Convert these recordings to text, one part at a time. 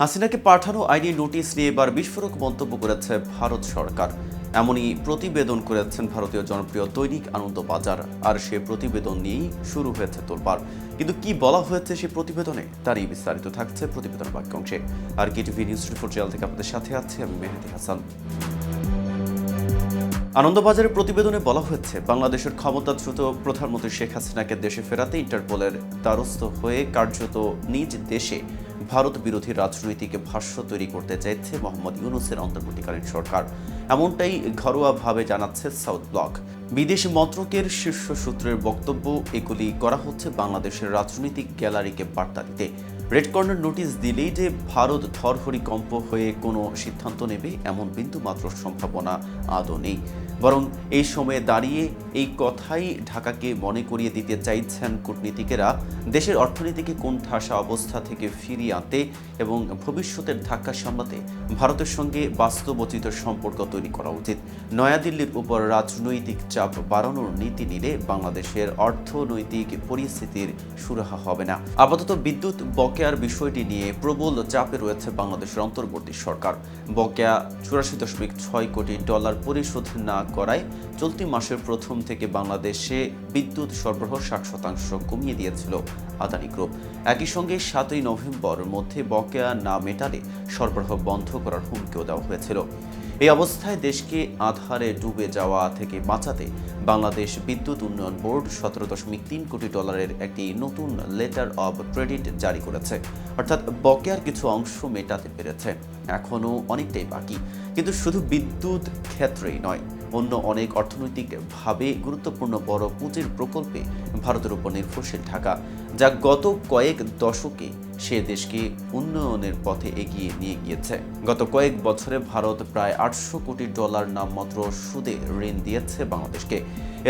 হাসিনাকে পাঠানো আইনি নোটিশ নিয়ে এবার বিস্ফোরক মন্তব্য করেছে ভারত সরকার। এমনই প্রতিবেদন করেছেন ভারতীয় জনপ্রিয় দৈনিক আনন্দবাজার। আর সে প্রতিবেদন নিয়েই শুরু হয়েছে তোলপাড়। কিন্তু কি বলা হয়েছে সেই প্রতিবেদনে, তারই বিস্তারিত থাকছে প্রতিবেদনের বাক্যাংশে। আর কেটিভি নিউজ 24 চ্যানেল থেকে আপনাদের সাথে আছি আমি মেহেদি হাসান। আনন্দবাজারের প্রতিবেদনে বলা হয়েছে, বাংলাদেশের ক্ষমতাচ্যুত প্রধানমন্ত্রী শেখ হাসিনাকে দেশে ফেরাতে ইন্টারপোলের দ্বারস্থ হয়ে কার্যত নিজ দেশে ভারত বিরোধী রাজনৈতিক ভাষ্য তৈরি করতে চাইছে মোহাম্মদ ইউনূসের অন্তর্বর্তীকালীন সরকার। এমনটাই ঘরোয়াভাবে জানাচ্ছে সাউথ ব্লক। বিদেশ মন্ত্রকের শীর্ষ সূত্রের বক্তব্য, এগুলি করা হচ্ছে বাংলাদেশের রাজনৈতিক গ্যালারিকে বার্তা দিতে। রেড কর্নার নোটিশ দিলেই যে ভারত ধরহরিকম্প হয়ে কোনো সিদ্ধান্ত নেবে এমন বিন্দুমাত্র সম্ভাবনা আদৌ নেই। বরং এই সময়ে দাঁড়িয়ে এই কথাই ঢাকাকে মনে করিয়ে দিতে চাইছেন কূটনীতিকেরা, দেশের অর্থনীতিকে কোণঠাসা অবস্থা থেকে ফিরিয়ে আনতে এবং ভবিষ্যতের ধাক্কা সামলাতে ভারতের সঙ্গে বাস্তবোচিত সম্পর্ক তৈরি করা উচিত। নয়াদিল্লির উপর রাজনৈতিক চাপ বাড়ানোর নীতি নিলে বাংলাদেশের অর্থনৈতিক পরিস্থিতির সুরাহা হবে না। আপাতত বিদ্যুৎ বকেয়ার বিষয়টি নিয়ে প্রবল চাপে রয়েছে বাংলাদেশের অন্তর্বর্তী সরকার। বকেয়া 84.6 কোটি ডলার পরিশোধ না করায় চলতি মাসের প্রথম থেকে বাংলাদেশে বিদ্যুৎ সরবরাহ 60% কমিয়ে দিয়েছিল আদানি গ্রুপ। একই সঙ্গে 7ই নভেম্বর মধ্যে বকেয়া না মেটালে সরবরাহ বন্ধ করার হুমকিও দেওয়া হয়েছিল। এই অবস্থায় দেশকে আধারে ডুবে যাওয়া থেকে বাঁচাতে বাংলাদেশ বিদ্যুৎ উন্নয়ন বোর্ড 17.3 কোটি ডলারের একটি নতুন লেটার অব ক্রেডিট জারি করেছে। অর্থাৎ বকেয়ার কিছু অংশ মেটাতে পেরেছে, এখনও অনেকটাই বাকি। কিন্তু শুধু বিদ্যুৎ ক্ষেত্রেই নয়, অন্য অনেক অর্থনৈতিকভাবে গুরুত্বপূর্ণ বড় পুঁজির প্রকল্পে ভারতের উপর নির্ভরশীল ঢাকা, যা গত কয়েক দশকে সে দেশকে উন্নয়নের পথে এগিয়ে নিয়ে গিয়েছে। গত কয়েক বছরে ভারত প্রায় 800 কোটি ডলার নামমাত্র সুদে ঋণ দিয়েছে বাংলাদেশকে।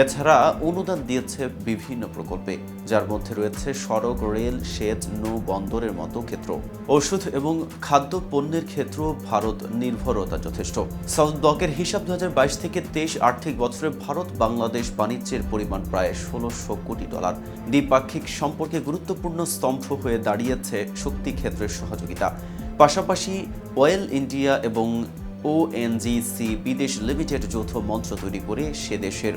এছাড়া অনুদান দিয়েছে বিভিন্ন প্রকল্পে, যার মধ্যে রয়েছে সড়ক, রেল, সেচ, নৌ বন্দরের মতো ক্ষেত্র। ওষুধ এবং খাদ্য পণ্যের ক্ষেত্রেও ভারত নির্ভরতা যথেষ্ট। সাউথ ব্লকের হিসাব 2022 থেকে 23 আর্থিক বছরে ভারত বাংলাদেশ বাণিজ্যের পরিমাণ প্রায় 1600 কোটি ডলার। দ্বিপাক্ষিক সম্পর্কে গুরুত্বপূর্ণ স্তম্ভ হয়ে দাঁড়িয়েছে শক্তি ক্ষেত্রের সহযোগিতা। পাশাপাশি অয়েল ইন্ডিয়া এবং ওএনজিসি বিদেশ লিমিটেড যৌথ মঞ্চ তৈরি করে সে দেশের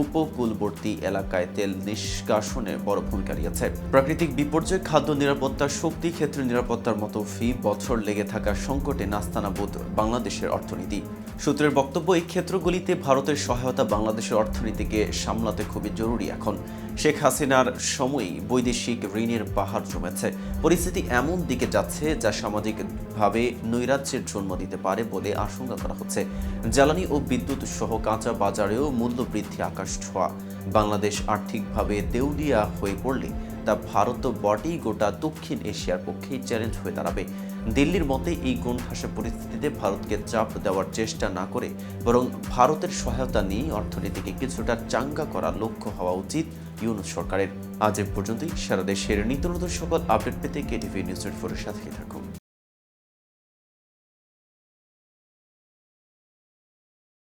উপকূলবর্তী এলাকায় তেল নিষ্কাশনে বড় ভূমিকা নিয়েছে। প্রাকৃতিক বিপর্যয়, খাদ্য নিরাপত্তা, শক্তি ক্ষেত্রের নিরাপত্তার মতো বছর লেগে থাকা সংকটে নাস্তানাবুদ বাংলাদেশের অর্থনীতি। সূত্রের বক্তব্য, এই ক্ষেত্রগুলিতে ভারতের সহায়তা বাংলাদেশের অর্থনীতিকে সামলাতে খুবই জরুরি। এখন শেখ হাসিনার সময়ই বৈদেশিক ঋণের পাহাড় জমেছে। পরিস্থিতি এমন দিকে যাচ্ছে যা সামাজিকভাবে নৈরাজ্যের জন্ম দিতে পারে বলে আশঙ্কা করা হচ্ছে। জ্বালানি ও বিদ্যুৎ সহ কাঁচা বাজারেও মূল্য বৃদ্ধি আকাশ ছোঁয়া। বাংলাদেশ আর্থিকভাবে দেউলিয়া হয়ে পড়লে তা ভারত বটেই, গোটা দক্ষিণ এশিয়ার পক্ষেই চ্যালেঞ্জ হয়ে দাঁড়াবে। দিল্লির মতে এই কোণঠাসা পরিস্থিতিতে ভারতকে চাপ দেওয়ার চেষ্টা না করে বরং ভারতের সহায়তা নিয়ে অর্থনীতিকে কিছুটা চাঙ্গা করার লক্ষ্য হওয়া উচিত ইউনূস সরকারের। আজ এ পর্যন্তই। সারা দেশের নিত্য নতুন সকল আপডেট পেতে কেটিভি নিউজ 24 এর সাথে থাকুন।